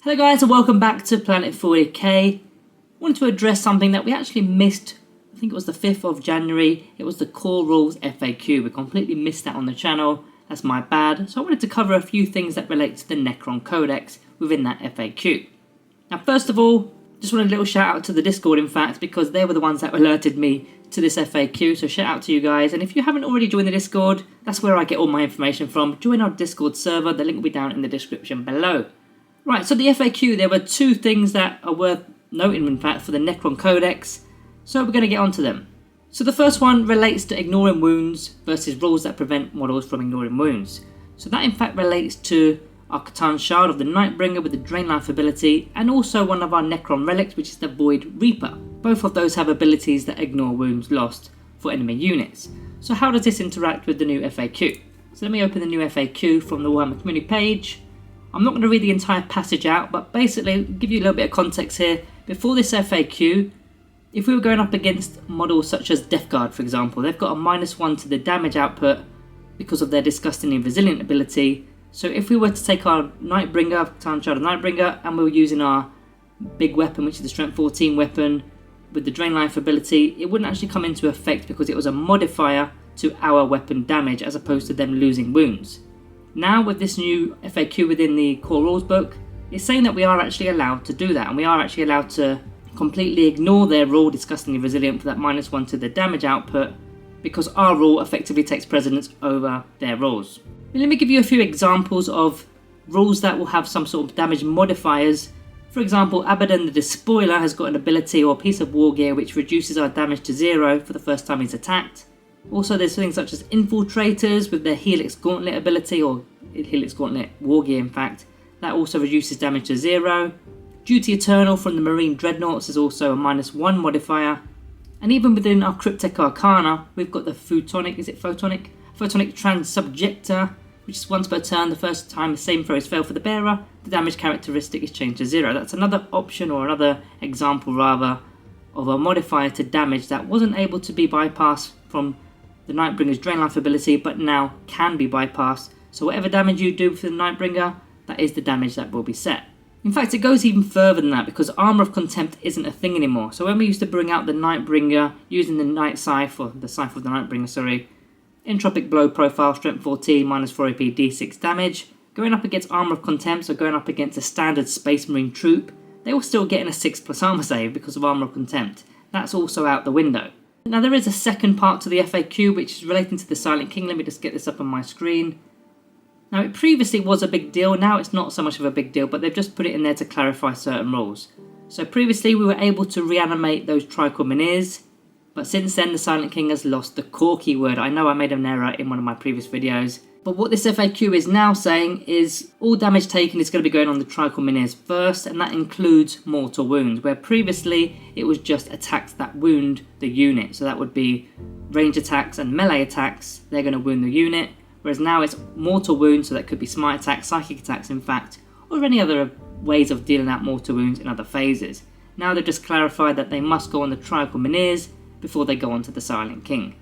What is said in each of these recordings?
Hello guys and welcome back to Planet 40k. I wanted to address something that we actually missed. I think it was the 5th of January. It was the Core Rules FAQ. We completely missed that on the channel. That's my bad. So I wanted to cover a few things that relate to the Necron Codex within that FAQ. Now first of all, just wanted a little shout out to the Discord in fact, because they were the ones that alerted me to this FAQ. So shout out to you guys. And if you haven't already joined the Discord, that's where I get all my information from. Join our Discord server. The link will be down in the description below. Right, so the FAQ, there were two things that are worth noting in fact for the Necron Codex, so we're going to get onto them. So the first one relates to ignoring wounds versus rules that prevent models from ignoring wounds. So that in fact relates to our Catan Shard of the Nightbringer with the Drain Life ability, and also one of our Necron relics, which is the Void Reaper. Both of those have abilities that ignore wounds lost for enemy units. So how does this interact with the new FAQ? So let me open the new FAQ from the Warhammer community page. I'm not going to read the entire passage out, but basically give you a little bit of context here. Before this FAQ, if we were going up against models such as Death Guard, for example, they've got a -1 to the damage output because of their disgustingly resilient ability. So if we were to take our Nightbringer, Catan Shard of Nightbringer, and we were using our big weapon, which is the Strength 14 weapon, with the Drain Life ability, it wouldn't actually come into effect because it was a modifier to our weapon damage as opposed to them losing wounds. Now with this new FAQ within the Core Rules book, it's saying that we are actually allowed to do that, and we are actually allowed to completely ignore their rule, disgustingly resilient, for that -1 to the damage output, because our rule effectively takes precedence over their rules. Let me give you a few examples of rules that will have some sort of damage modifiers. For example, Abaddon the Despoiler has got an ability or a piece of war gear which reduces our damage to 0 for the first time he's attacked. Also there's things such as Infiltrators with their Helix Gauntlet ability, or Helix Gauntlet war gear in fact, that also reduces damage to 0. Duty Eternal from the Marine Dreadnoughts is also a -1 modifier. And even within our Cryptek Arcana, we've got the Photonic Transsubjector, which is once per turn, the first time the same throw is failed for the bearer, the damage characteristic is changed to 0. That's another option, or another example rather, of a modifier to damage that wasn't able to be bypassed from the Nightbringer's Drain Life ability, but now can be bypassed. So whatever damage you do for the Nightbringer, that is the damage that will be set. In fact, it goes even further than that, because Armour of Contempt isn't a thing anymore. So when we used to bring out the Nightbringer using the Night Scythe, or the Scythe of the Nightbringer, sorry, Entropic Blow profile, Strength 14, -4 AP, D6 damage, going up against Armour of Contempt, so going up against a standard Space Marine troop, they were still getting a 6+ armour save because of Armour of Contempt. That's also out the window. Now there is a second part to the FAQ which is relating to the Silent King. Let me just get this up on my screen. Now it previously was a big deal, now it's not so much of a big deal, but they've just put it in there to clarify certain rules. So previously we were able to reanimate those Trichor Minears, but since then the Silent King has lost the core keyword. I know I made an error in one of my previous videos, but what this FAQ is now saying is all damage taken is going to be going on the Trichor Minears first, and that includes mortal wounds, where previously it was just attacks that wound the unit. So that would be range attacks and melee attacks, they're going to wound the unit, whereas now it's mortal wounds, so that could be smite attacks, psychic attacks in fact, or any other ways of dealing out mortal wounds in other phases. Now they've just clarified that they must go on the Trichor Minears before they go on to the Silent King,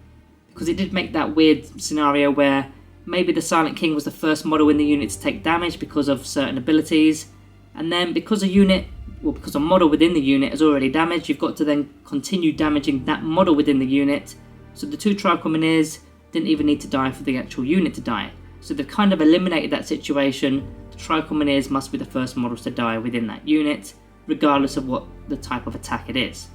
because it did make that weird scenario where maybe the Silent King was the first model in the unit to take damage because of certain abilities, and then because a model within the unit is already damaged, you've got to then continue damaging that model within the unit. So the two Trichor Minears didn't even need to die for the actual unit to die. So they've kind of eliminated that situation. The Trichor Minears must be the first models to die within that unit, regardless of what the type of attack it is.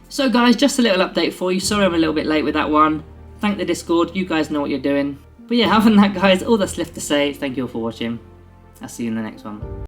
So guys, just a little update for you. Sorry I'm a little bit late with that one. Thank the Discord, you guys know what you're doing. But yeah, other than that guys, all that's left to say is thank you all for watching. I'll see you in the next one.